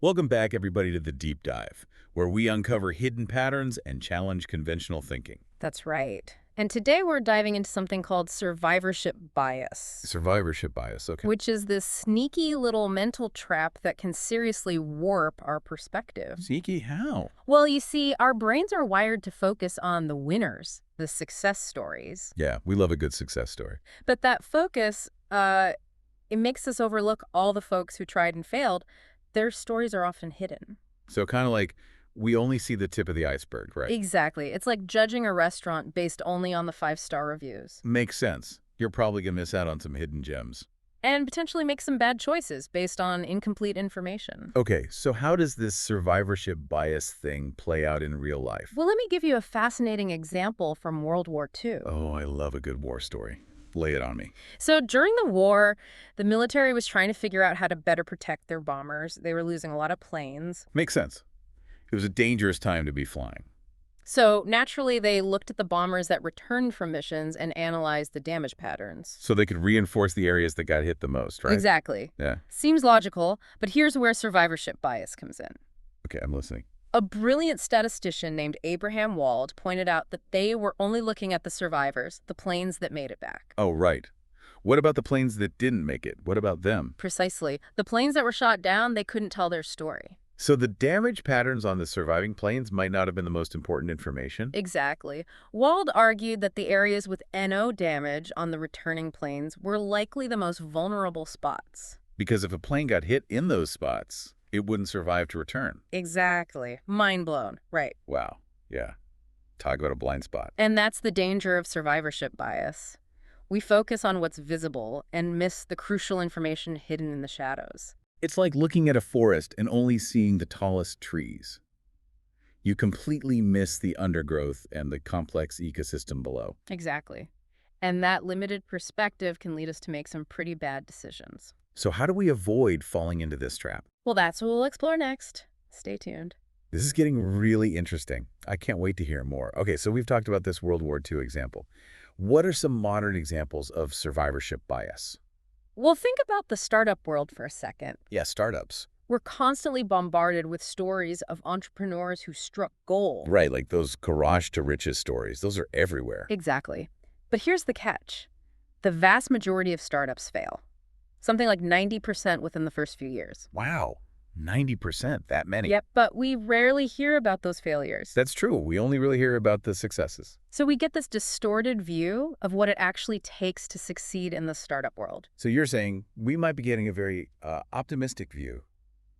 Welcome back, everybody, to The Deep Dive, where we uncover hidden patterns and challenge conventional thinking. That's right. And today we're diving into something called survivorship bias, Survivorship bias, okay. which is this sneaky little mental trap that can seriously warp our perspective. Sneaky how? Well, you see, our brains are wired to focus on the winners, the success stories. Yeah, we love a good success story. But that focus, it makes us overlook all the folks who tried and failed. Their stories are often hidden. So kind of like we only see the tip of the iceberg, right? Exactly. It's like judging a restaurant based only on the 5-star reviews. Makes sense. You're probably going to miss out on some hidden gems. And potentially make some bad choices based on incomplete information. Okay, so how does this survivorship bias thing play out in real life? Well, let me give you a fascinating example from World War II. Oh, I love a good war story. Lay it on me. So during the war, the military was trying to figure out how to better protect their bombers. They were losing a lot of planes. Makes sense. It was a dangerous time to be flying. So naturally, they looked at the bombers that returned from missions and analyzed the damage patterns. So they could reinforce the areas that got hit the most, right? Exactly. Yeah. Seems logical, but here's where survivorship bias comes in. Okay, I'm listening. A brilliant statistician named Abraham Wald pointed out that they were only looking at the survivors, the planes that made it back. Oh, right. What about the planes that didn't make it? What about them? Precisely. The planes that were shot down, they couldn't tell their story. So the damage patterns on the surviving planes might not have been the most important information? Exactly. Wald argued that the areas with NO damage on the returning planes were likely the most vulnerable spots. Because if a plane got hit in those spots, it wouldn't survive to return. Exactly. Mind blown. Right. Wow. Yeah. Talk about a blind spot. And that's the danger of survivorship bias. We focus on what's visible and miss the crucial information hidden in the shadows. It's like looking at a forest and only seeing the tallest trees. You completely miss the undergrowth and the complex ecosystem below. Exactly. And that limited perspective can lead us to make some pretty bad decisions. So how do we avoid falling into this trap? Well, that's what we'll explore next. Stay tuned. This is getting really interesting. I can't wait to hear more. Okay, so we've talked about this World War II example. What are some modern examples of survivorship bias? Well, think about the startup world for a second. Yeah, startups. We're constantly bombarded with stories of entrepreneurs who struck gold. Right, like those garage to riches stories. Those are everywhere. Exactly. But here's the catch. The vast majority of startups fail. Something like 90% within the first few years. Wow, 90%, that many. Yep, but we rarely hear about those failures. That's true. We only really hear about the successes. So we get this distorted view of what it actually takes to succeed in the startup world. So you're saying we might be getting a very optimistic view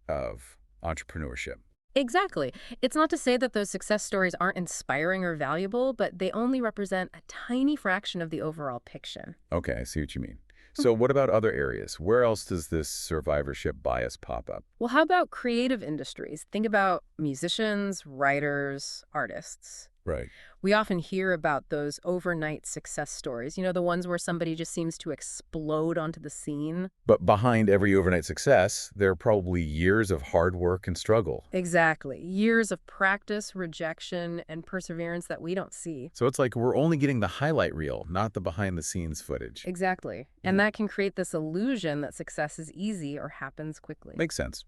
of entrepreneurship. Exactly. It's not to say that those success stories aren't inspiring or valuable, but they only represent a tiny fraction of the overall picture. Okay, I see what you mean. So what about other areas? Where else does this survivorship bias pop up? Well, how about creative industries? Think about musicians, writers, artists. Right. We often hear about those overnight success stories, the ones where somebody just seems to explode onto the scene. But behind every overnight success, there are probably years of hard work and struggle. Exactly. Years of practice, rejection, and perseverance that we don't see. So it's like we're only getting the highlight reel, not the behind-the-scenes footage. Exactly. And that can create this illusion that success is easy or happens quickly. Makes sense.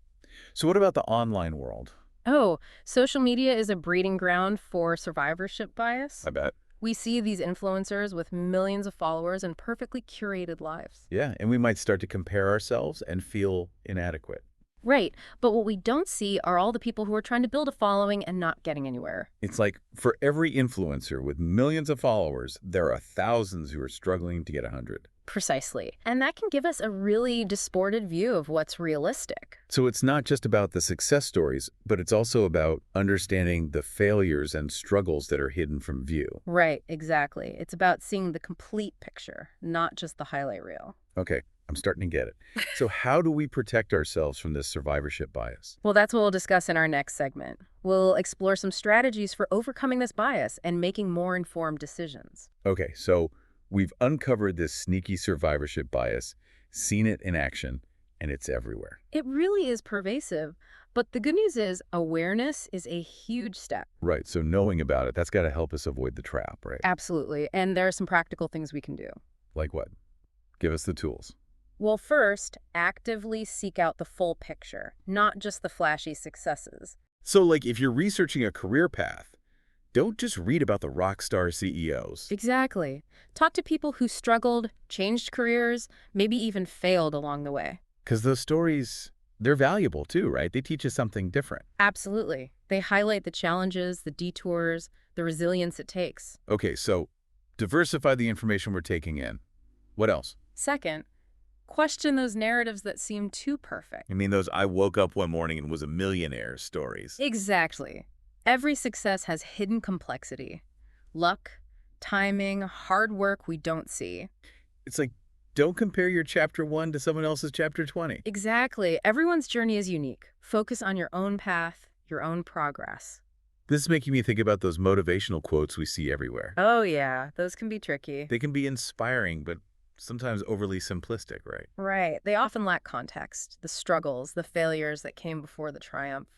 So what about the online world? Oh, social media is a breeding ground for survivorship bias. I bet. We see these influencers with millions of followers and perfectly curated lives. Yeah, and we might start to compare ourselves and feel inadequate. Right, but what we don't see are all the people who are trying to build a following and not getting anywhere. It's like for every influencer with millions of followers, there are thousands who are struggling to get 100. Precisely. And that can give us a really distorted view of what's realistic. So it's not just about the success stories, but it's also about understanding the failures and struggles that are hidden from view. Right, exactly. It's about seeing the complete picture, not just the highlight reel. Okay, I'm starting to get it. So how do we protect ourselves from this survivorship bias? Well, that's what we'll discuss in our next segment. We'll explore some strategies for overcoming this bias and making more informed decisions. Okay, so we've uncovered this sneaky survivorship bias, seen it in action, and it's everywhere. It really is pervasive, but the good news is awareness is a huge step. Right, so knowing about it, that's got to help us avoid the trap, right? Absolutely, and there are some practical things we can do. Like what? Give us the tools. Well, first, actively seek out the full picture, not just the flashy successes. So, like, if you're researching a career path, don't just read about the rock star CEOs. Exactly. Talk to people who struggled, changed careers, maybe even failed along the way. Because those stories, they're valuable too, right? They teach us something different. Absolutely. They highlight the challenges, the detours, the resilience it takes. Okay, so diversify the information we're taking in. What else? Second, question those narratives that seem too perfect. I mean, those I woke up one morning and was a millionaire stories. Exactly. Every success has hidden complexity. Luck, timing, hard work we don't see. It's like, don't compare your chapter 1 to someone else's chapter 20. Exactly. Everyone's journey is unique. Focus on your own path, your own progress. This is making me think about those motivational quotes we see everywhere. Oh, yeah, those can be tricky. They can be inspiring, but sometimes overly simplistic, right? Right. They often lack context, the struggles, the failures that came before the triumph.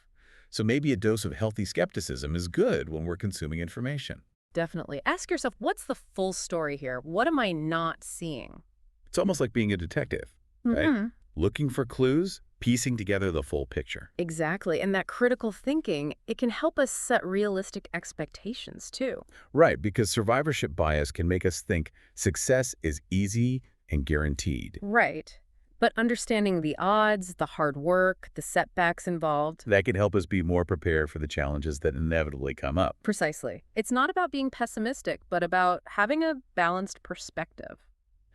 So maybe a dose of healthy skepticism is good when we're consuming information. Definitely. Ask yourself, what's the full story here? What am I not seeing? It's almost like being a detective, right? Mm-hmm. Looking for clues, piecing together the full picture. Exactly. And that critical thinking, it can help us set realistic expectations too. Right, because survivorship bias can make us think success is easy and guaranteed. Right. But understanding the odds, the hard work, the setbacks involved. That can help us be more prepared for the challenges that inevitably come up. Precisely. It's not about being pessimistic, but about having a balanced perspective.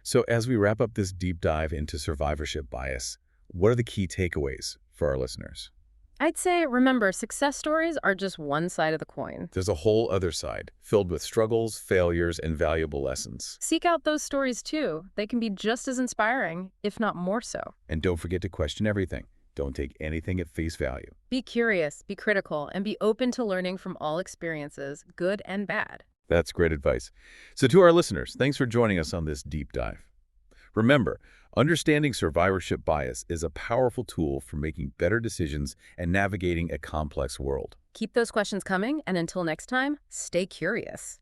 So as we wrap up this deep dive into survivorship bias, what are the key takeaways for our listeners? I'd say, remember, success stories are just one side of the coin. There's a whole other side, filled with struggles, failures, and valuable lessons. Seek out those stories too. They can be just as inspiring, if not more so. And don't forget to question everything. Don't take anything at face value. Be curious, be critical, and be open to learning from all experiences, good and bad. That's great advice. So to our listeners, thanks for joining us on this deep dive. Remember, understanding survivorship bias is a powerful tool for making better decisions and navigating a complex world. Keep those questions coming, and until next time, stay curious.